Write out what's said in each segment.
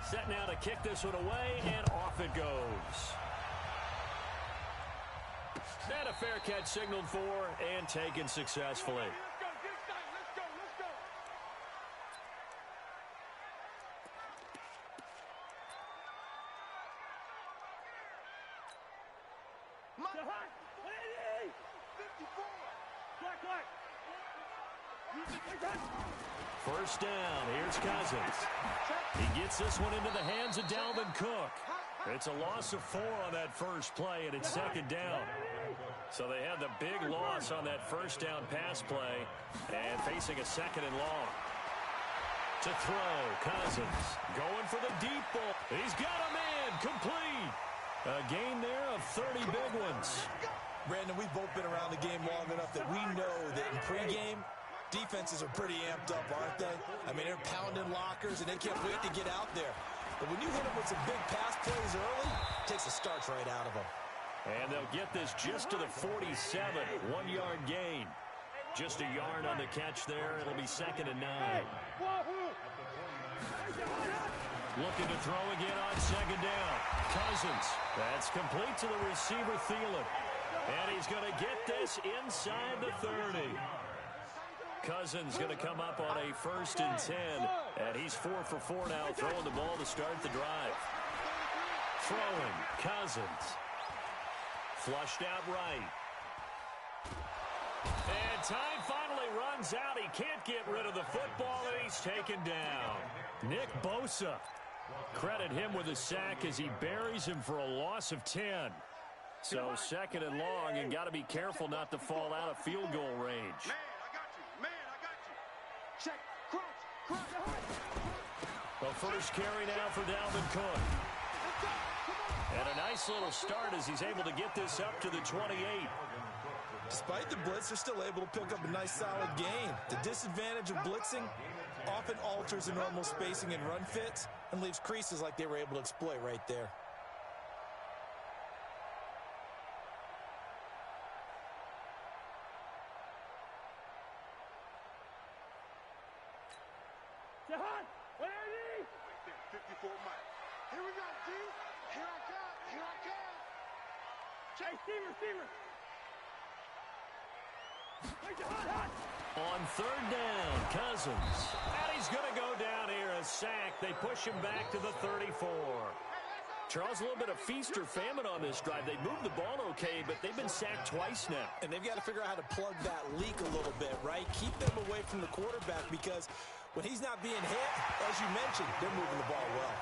Set now to kick this one away, and off it goes. And a fair catch signaled for and taken successfully. First down, here's Cousins. He gets this one into the hands of Dalvin Cook. It's a loss of 4 on that first play, and it's second down. So they had the big loss on that first down pass play, and facing a second and long. To throw, Cousins going for the deep ball. He's got a man, complete. A gain there of 30 big ones. Brandon, we've both been around the game long enough that we know that in pregame, defenses are pretty amped up, aren't they? I mean, they're pounding lockers, and they can't wait to get out there. But when you hit them with some big pass plays early, it takes the starch right out of them. And they'll get this just to the 47, 1-yard gain. Just a yard on the catch there. It'll be second and 9. Looking to throw again on second down. Cousins. That's complete to the receiver, Thielen. And he's going to get this inside the 30. Cousins going to come up on a 1st and 10. And he's 4 for 4 now, throwing the ball to start the drive. Throwing, Cousins. Flushed out right. And time finally runs out. He can't get rid of the football, and he's taken down. Nick Bosa. Credit him with a sack as he buries him for a loss of 10. So second and long, and got to be careful not to fall out of field goal range. Man, I got you. Man, I got you. Check. Crouch. The first carry now for Dalvin Cook. And a nice little start as he's able to get this up to the 28. Despite the blitz, they're still able to pick up a nice solid gain. The disadvantage of blitzing often alters the normal spacing and run fits and leaves creases like they were able to exploit right there. Jahan, where are you? Right there, 54 miles. Here we go, G. Here I come. Hey, receiver. On 3rd down, Cousins. And he's going to go down here, a sack. They push him back to the 34. Charles, a little bit of feast or famine on this drive. They moved the ball okay, but they've been sacked twice now. And they've got to figure out how to plug that leak a little bit, right? Keep them away from the quarterback because when he's not being hit, as you mentioned, they're moving the ball well.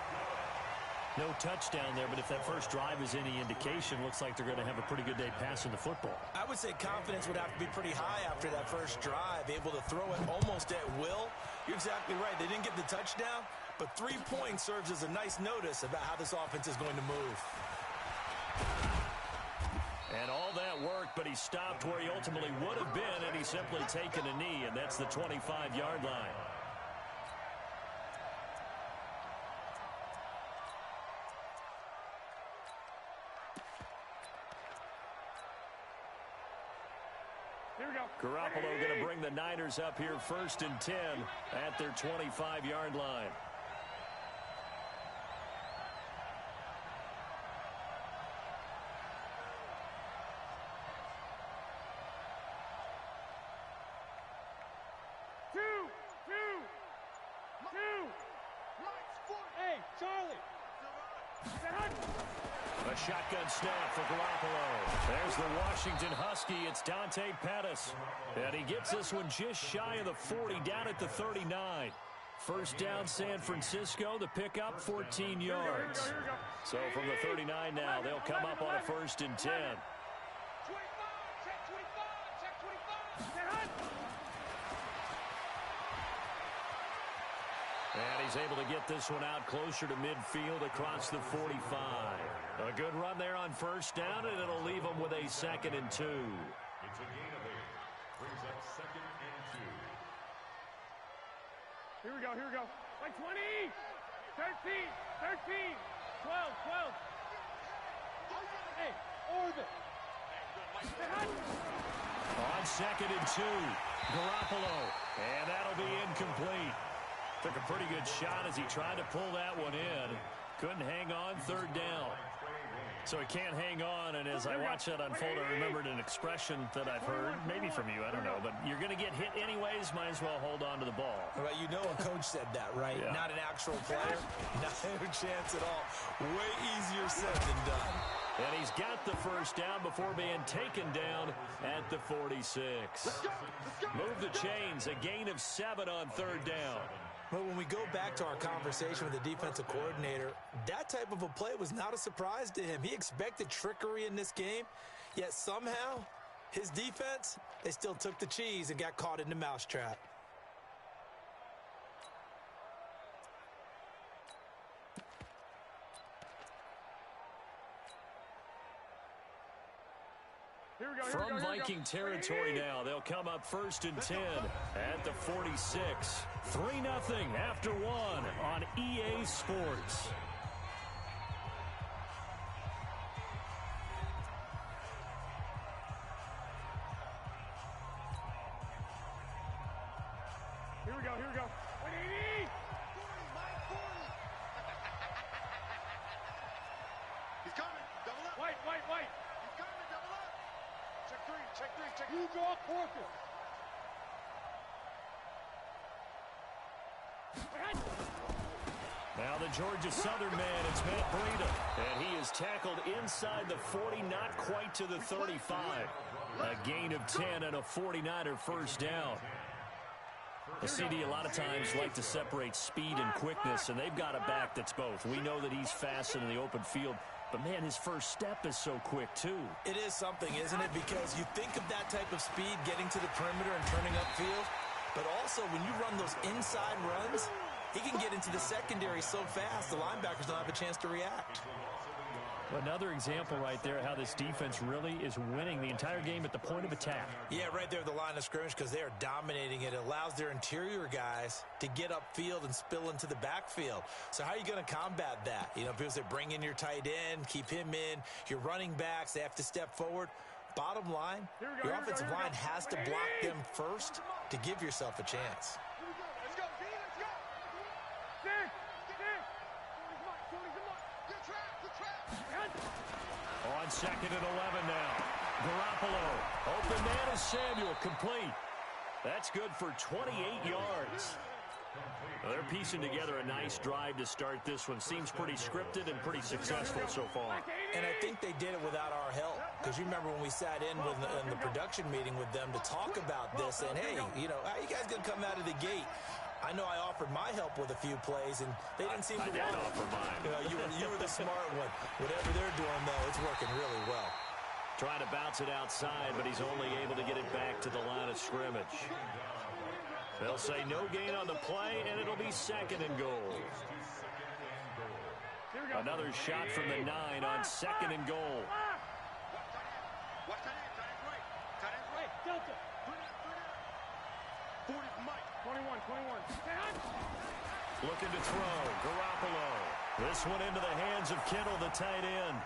No touchdown there, but if that first drive is any indication, looks like they're going to have a pretty good day passing the football. I would say confidence would have to be pretty high after that first drive, able to throw it almost at will. You're exactly right. They didn't get the touchdown, but 3 points serves as a nice notice about how this offense is going to move. And all that work, but he stopped where he ultimately would have been, and he's simply taken a knee, and that's the 25-yard line. Here we go. Garoppolo going to bring the Niners up here 1st and 10 at their 25-yard line. Two. Hey, Charlie. A shotgun snap for Garoppolo. There's the Washington Husky. It's Dante Pettis. And he gets this one just shy of the 40, down at the 39. First down, San Francisco. The pickup, 14 yards. So from the 39 now, they'll come up on a 1st and 10. And he's able to get this one out closer to midfield across the 45. A good run there on 1st down, and it'll leave them with a 2nd and 2. It's a gain of 8. Brings up 2nd and 2. Here we go. Like 20. 13. 12. Hey, orbit. On 2nd and 2, Garoppolo. And that'll be incomplete. Took a pretty good shot as he tried to pull that one in. Couldn't hang on, third down. So he can't hang on, and as I watch that unfold, I remembered an expression that I've heard, maybe from you, I don't know, but you're going to get hit anyways, might as well hold on to the ball. Well, you know a coach said that, right? Yeah. Not an actual player. Not a chance at all. Way easier said than done. And he's got the first down before being taken down at the 46. Move the chains, a gain of 7 on third down. Well, when we go back to our conversation with the defensive coordinator, that type of a play was not a surprise to him. He expected trickery in this game, yet somehow his defense, they still took the cheese and got caught in the mousetrap. From Viking territory now, they'll come up first and 10 at the 46. 3-0 after 1 on EA Sports. Here we go, here we go. 180! He's coming. Double up. White. He's coming. Double up. Check three. You draw Corker. Now the Georgia Southern man, it's Matt Breida. And he is tackled inside the 40, not quite to the 35. A gain of 10 and a 49er first down. The CD a lot of times like to separate speed and quickness, and they've got a back that's both. We know that he's fast in the open field, but, man, his first step is so quick, too. It is something, isn't it? Because you think of that type of speed getting to the perimeter and turning upfield, but also when you run those inside runs, he can get into the secondary so fast the linebackers don't have a chance to react. Another example right there how this defense really is winning the entire game at the point of attack. Yeah, right there at the line of scrimmage because they are dominating it. It allows their interior guys to get upfield and spill into the backfield. So how are you going to combat that? You know, because they bring in your tight end, keep him in, your running backs, they have to step forward. Bottom line, your offensive line has to block them first to give yourself a chance. Let's go, D. Let's go. Dick. On second and 11 now. Garoppolo. Open man is Samuel. Complete. That's good for 28 yards. Well, they're piecing together a nice drive to start this one. Seems pretty scripted and pretty successful so far. And I think they did it without our help. Because you remember when we sat in the production meeting with them to talk about this, and hey, you know, how you guys going to come out of the gate? I know I offered my help with a few plays, and they didn't seem to want to offer mine. You know, you were the smart one. Whatever they're doing, though, it's working really well. Trying to bounce it outside, but he's only able to get it back to the line of scrimmage. They'll say no gain on the play, and it'll be second and goal. Another shot from the 9 on second and goal. Watch tight end right. Tight end right. Delta. 40, Mike. 21. Looking to throw. Garoppolo. This one into the hands of Kittle, the tight end.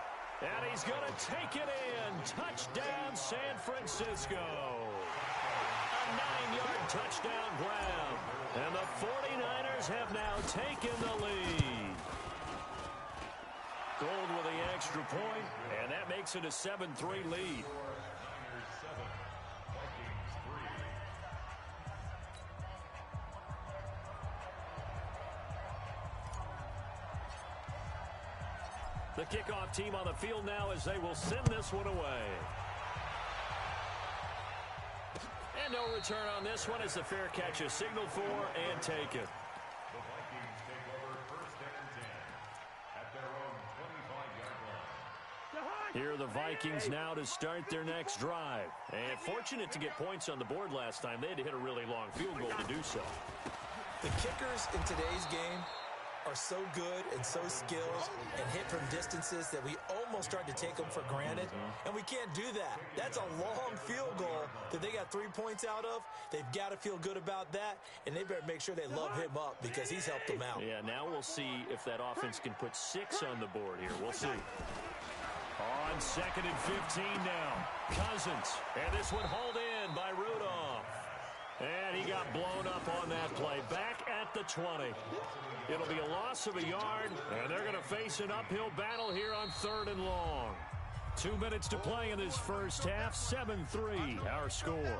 And he's going to take it in. Touchdown, San Francisco. A 9-yard touchdown grab. And the 49ers have now taken the lead. Gold with the extra point, and that makes it a 7-3 lead. The kickoff team on the field now as they will send this one away. And no return on this one as the fair catch is signaled for and taken. The Vikings take over first and 10 at their own 25-yard line. Here are the Vikings now to start their next drive. And fortunate to get points on the board last time. They had to hit a really long field goal to do so. The kickers in today's game are so good and so skilled and hit from distances that we almost start to take them for granted, and we can't do that. That's a long field goal that they got 3 points out of. They've got to feel good about that, and they better make sure they love him up because he's helped them out. Yeah, now we'll see if that offense can put 6 on the board here. We'll see. On second and 15 now. Cousins. And this one hauled in by Rudolph. And he got blown up on that play. Back at at the 20. It'll be a loss of a yard, and they're going to face an uphill battle here on 3rd and long. 2 minutes to play in this first half. 7-3 our score.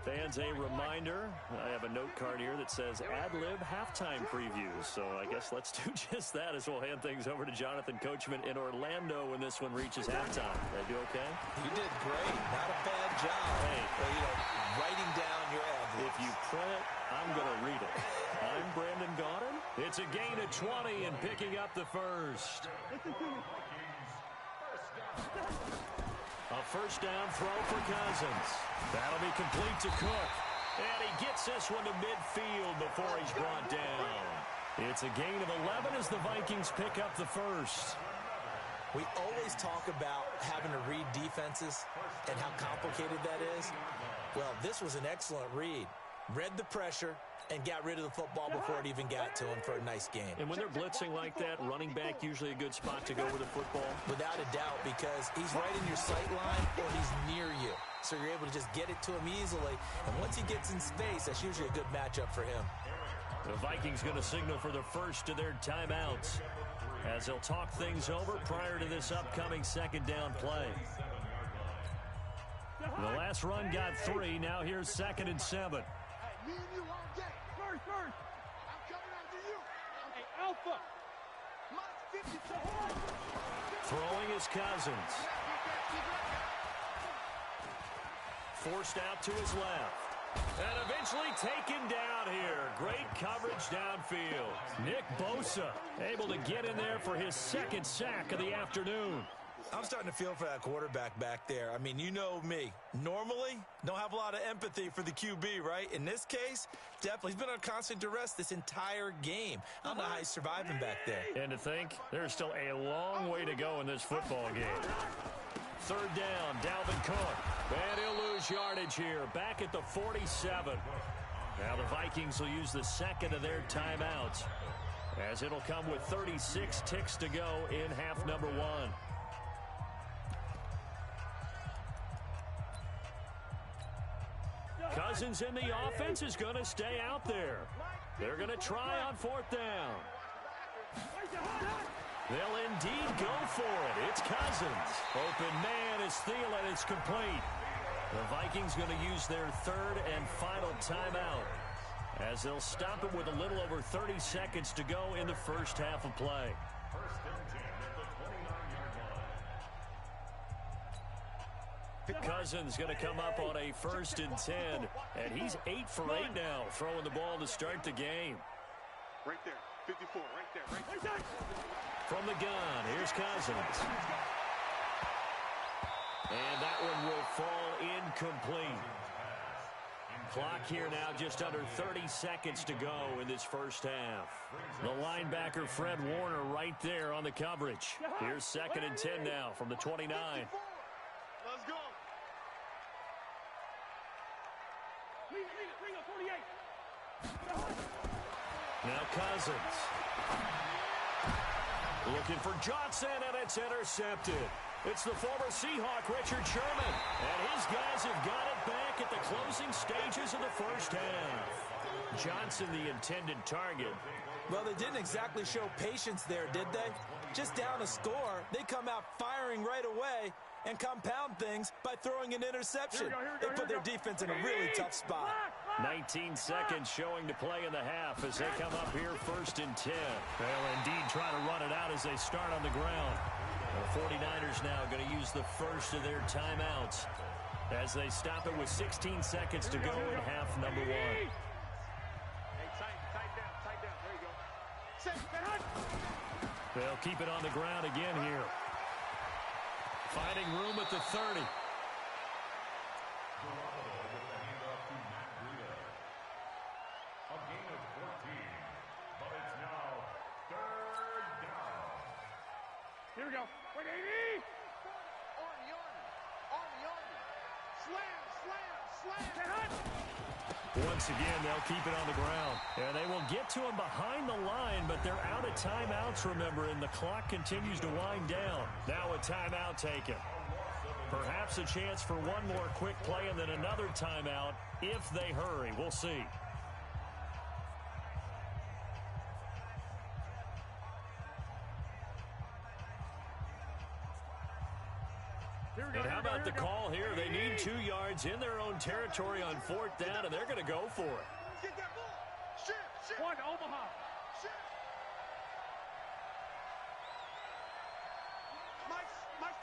Fans, a reminder, I have a note card here that says ad-lib halftime previews. So I guess let's do just that as we'll hand things over to Jonathan Coachman in Orlando when this one reaches halftime. Did I do okay? You did great. Not a bad job. Hey, well, writing down your ad-libs. If you print it, I'm going to read it. I'm Brandon Gaudin. It's a gain of 20 and picking up the first. A first down throw for Cousins. That'll be complete to Cook. And he gets this one to midfield before he's brought down. It's a gain of 11 as the Vikings pick up the first. We always talk about having to read defenses and how complicated that is. Well, this was an excellent read. Read the pressure and got rid of the football before it even got to him for a nice game. And when they're blitzing like that, running back usually a good spot to go with the football? Without a doubt, because he's right in your sight line or he's near you. So you're able to just get it to him easily. And once he gets in space, that's usually a good matchup for him. The Vikings going to signal for the first of their timeouts as they'll talk things over prior to this upcoming second down play. The last run got 3. Now here's 2nd and 7. Me and you all day. First. I'm coming after you. Hey, Alpha. Mine's 50 to hold. Throwing is Cousins. Forced out to his left. And eventually taken down here. Great coverage downfield. Nick Bosa able to get in there for his 2nd sack of the afternoon. I'm starting to feel for that quarterback back there. I mean, you know me. Normally, don't have a lot of empathy for the QB, right? In this case, definitely. He's been on constant duress this entire game. I don't know how he's surviving back there. And to think, there's still a long way to go in this football game. 3rd down, Dalvin Cook. And he'll lose yardage here, back at the 47. Now the Vikings will use the 2nd of their timeouts, as it'll come with 36 ticks to go in half number 1. Cousins in the offense is going to stay out there. They're going to try on 4th down. They'll indeed go for it. It's Cousins. Open man is Thielen. It's complete. The Vikings going to use their 3rd and final timeout, as they'll stop it with a little over 30 seconds to go in the first half of play. First and 10 at the 29-yard line. Cousins going to come up on a 1st and 10, and he's 8 for 8 now, throwing the ball to start the game. Right there. 54. Right there. From the gun, here's Cousins. And that one will fall incomplete. Clock here now just under 30 seconds to go in this first half. The linebacker Fred Warner right there on the coverage. Here's 2nd and 10 now from the 29. Let's go. Bring up 48. Now Cousins. Looking for Johnson, and it's intercepted. It's the former Seahawk, Richard Sherman. And his guys have got it back at the closing stages of the first half. Johnson, the intended target. Well, they didn't exactly show patience there, did they? Just down a score, they come out firing right away and compound things by throwing an interception. They put their defense in a really tough spot. 19 seconds showing to play in the half as they come up here 1st and 10. They'll indeed try to run it out as they start on the ground. The 49ers now going to use the first of their timeouts as they stop it with 16 seconds to go in half number 1. Hey, tight down. There you go. They'll keep it on the ground again here. Finding room at the 30. A gain of 14, but it's now 3rd down. Here we go. 180. Army. Slam. Once again, they'll keep it on the ground. And they will get to him behind the line, but they're out of timeouts, remember, and the clock continues to wind down. Now a timeout taken. Perhaps a chance for one more quick play and then another timeout if they hurry. We'll see. And how about the call here? They need 2 yards in their own territory on 4th down, and they're going to go for it. Get that ball. Shift. One, Omaha. Shift. Mike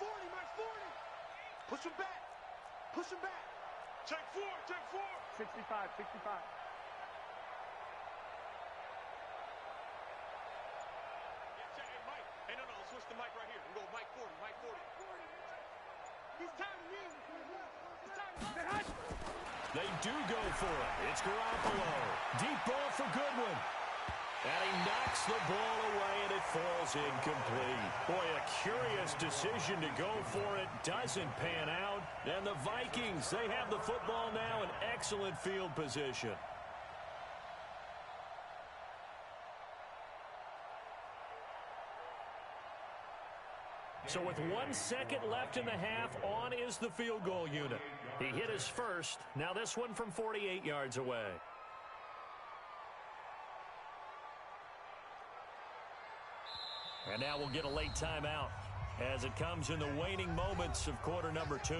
40. Push him back. Check 4. 65. Hey, Mike. Hey, no, let's switch the mic right here. We'll go Mike 40. He's time to use it. They do go for it. It's Garoppolo. Deep ball for Goodwin. And he knocks the ball away, and it falls incomplete. Boy, a curious decision to go for it. Doesn't pan out. And the Vikings, they have the football now in excellent field position. So with 1 second left in the half, on is the field goal unit. He hit his first. Now this one from 48 yards away. And now we'll get a late timeout as it comes in the waning moments of quarter number 2.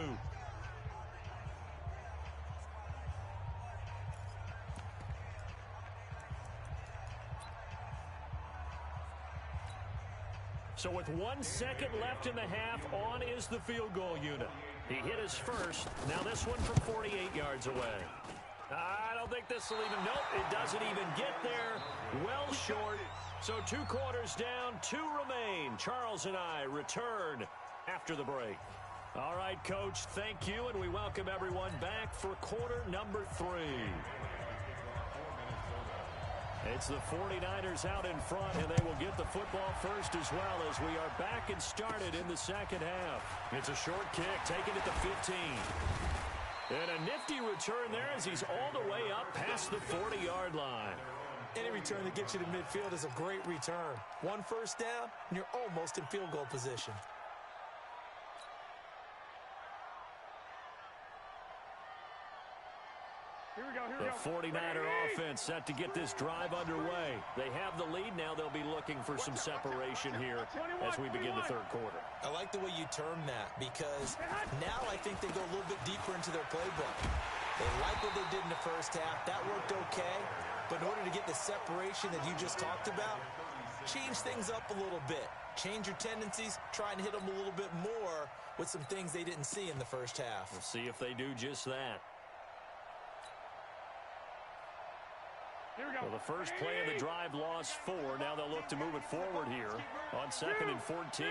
So with 1 second left in the half, on is the field goal unit. He hit his first. Now this one from 48 yards away. I don't think this will even, nope, it doesn't even get there. Well short. So 2 quarters down, 2 remain. Charles and I return after the break. All right, Coach, thank you, and we welcome everyone back for quarter number 3. It's the 49ers out in front, and they will get the football first as well as we are back and started in the second half. It's a short kick, taken at the 15. And a nifty return there as he's all the way up past the 40-yard line. Any return that gets you to midfield is a great return. 1 first down, and you're almost in field goal position. The 49er offense set to get this drive underway. They have the lead now. They'll be looking for some separation here as we begin the third quarter. I like the way you term that because now I think they go a little bit deeper into their playbook. They like what they did in the first half. That worked okay. But in order to get the separation that you just talked about, change things up a little bit. Change your tendencies. Try and hit them a little bit more with some things they didn't see in the first half. We'll see if they do just that. Well, the first play of the drive lost 4. Now they'll look to move it forward here on 2nd and 14.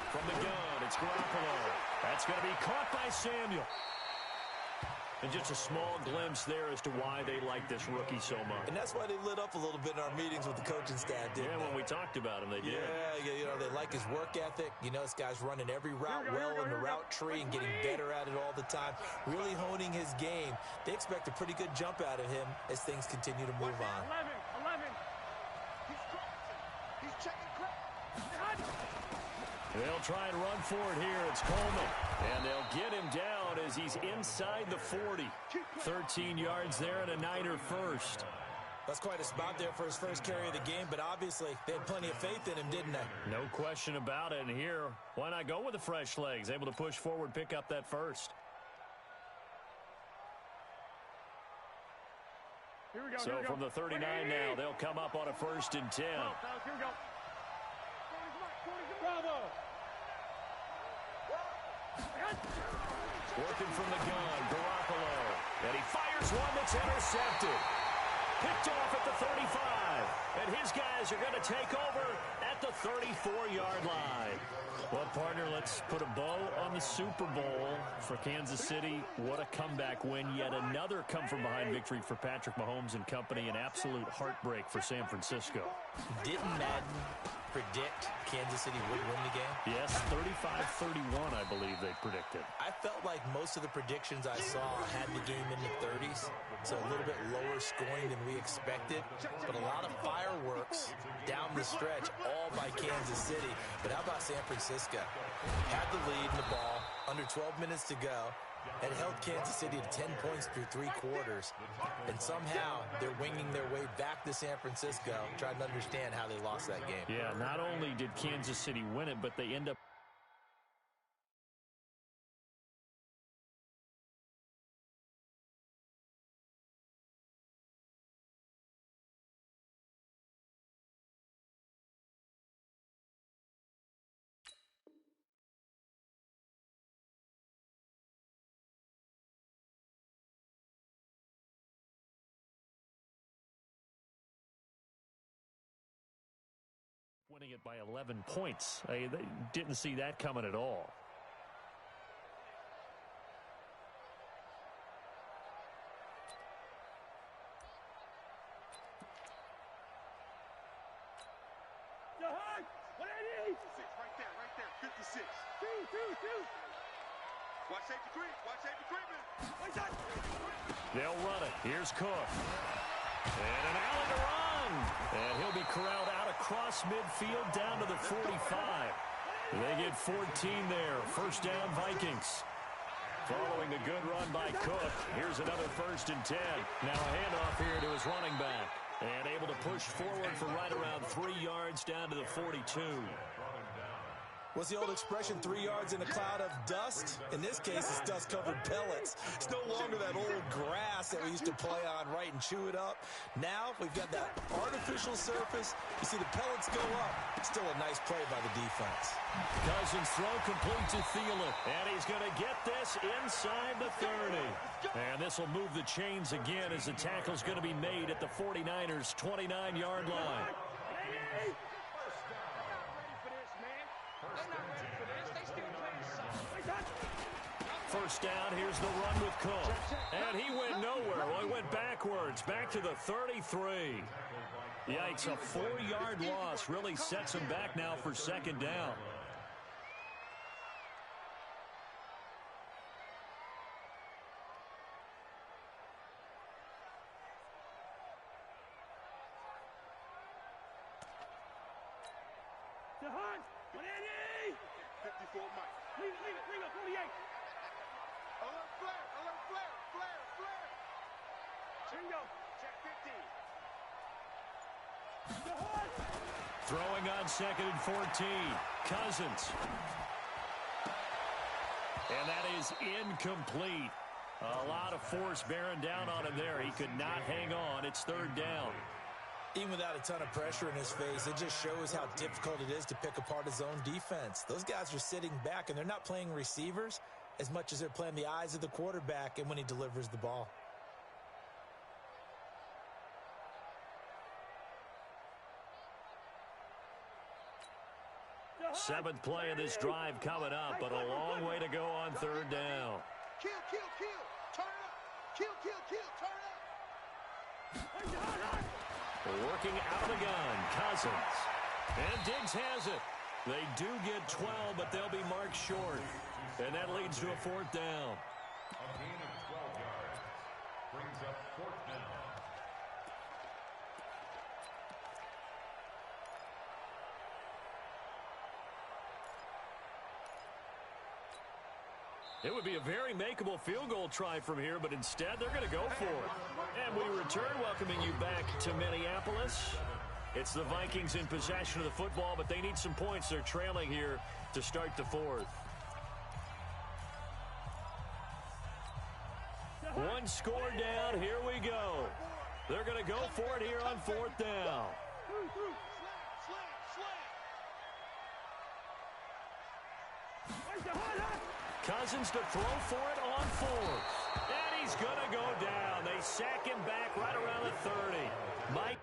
From the gun, it's Garoppolo. That's going to be caught by Samuel. And just a small glimpse there as to why they like this rookie so much. And that's why they lit up a little bit in our meetings with the coaching staff, didn't they? Yeah, when we talked about him, they did. Yeah, you know, they like his work ethic. You know, this guy's running every route well in the route tree and getting better at it all the time, really honing his game. They expect a pretty good jump out of him as things continue to move on. 11. He's checking crap. They'll try and run for it here. It's Coleman. And they'll get him down as he's inside the 40. 13 yards there and a Niner first. That's quite a spot there for his first carry of the game, but obviously they had plenty of faith in him, didn't they? No question about it. And here, why not go with the fresh legs? Able to push forward, pick up that first. So from the 39 now, they'll come up on a 1st and 10. Here we go. Bravo. Working from the gun, Garoppolo. And he fires one that's intercepted. Picked off at the 35. And his guys are going to take over at the 34-yard line. Well, partner, let's put a bow on the Super Bowl for Kansas City. What a comeback win. Yet another come-from-behind victory for Patrick Mahomes and company. An absolute heartbreak for San Francisco. Didn't Madden predict Kansas City would win the game? Yes, 35-31, I believe they predicted. I felt like most of the predictions I saw had the game in the 30s, so a little bit lower scoring than we expected, but a lot of fireworks down the stretch, all by Kansas City. But how about San Francisco? Had the lead in the ball, under 12 minutes to go, and held Kansas City to 10 points through 3 quarters. And somehow they're winging their way back to San Francisco, trying to understand how they lost that game. Yeah, not only did Kansas City win it, but they end up winning it by 11 points. They didn't see that coming at all. Right there, 56. Two. Watch safety creep, They'll run it. Here's Cook. And an alley to run. And he'll be corralled out across midfield down to the 45. They get 14 there. First down, Vikings. Following the good run by Cook, here's another 1st and 10. Now a handoff here to his running back. And able to push forward for right around 3 yards down to the 42. What's the old expression, 3 yards in a cloud of dust? In this case, it's dust-covered pellets. It's no longer that old grass that we used to play on, right, and chew it up. Now we've got that artificial surface. You see the pellets go up. Still a nice play by the defense. Cousins throw complete to Thielen. And he's going to get this inside the 30. And this will move the chains again as the tackle's going to be made at the 49ers' 29-yard line. First down, here's the run with Cook. And he went nowhere. Well, he went backwards, back to the 33. Yikes, a 4-yard loss really sets him back now for 2nd down. To Hunt. 54 Mike. Leave it, 48. Alert flare. Bingo. Check 50. To Hunt. Throwing on 2nd and 14. Cousins. And that is incomplete. A lot of force bearing down on him there. He could not hang on. It's 3rd down. Even without a ton of pressure in his face, it just shows how difficult it is to pick apart his own defense. Those guys are sitting back, and they're not playing receivers as much as they're playing the eyes of the quarterback and when he delivers the ball. Seventh play of this drive coming up, but a long way to go on 3rd down. Kill. Turn up. Kill. Turn up. Working out of the gun, Cousins. And Diggs has it. They do get 12, but they'll be marked short. And that leads to a 4th down. A gain of 12 yards brings up 4th down. It would be a very makeable field goal try from here, but instead they're going to go for it. And we return, welcoming you back to Minneapolis. It's the Vikings in possession of the football, but they need some points. They're trailing here to start the 4th. One score down. Here we go. They're going to go for it here on 4th down. Cousins to throw for it on 4th. And he's going to go down. They sack him back right around the 30. Mike.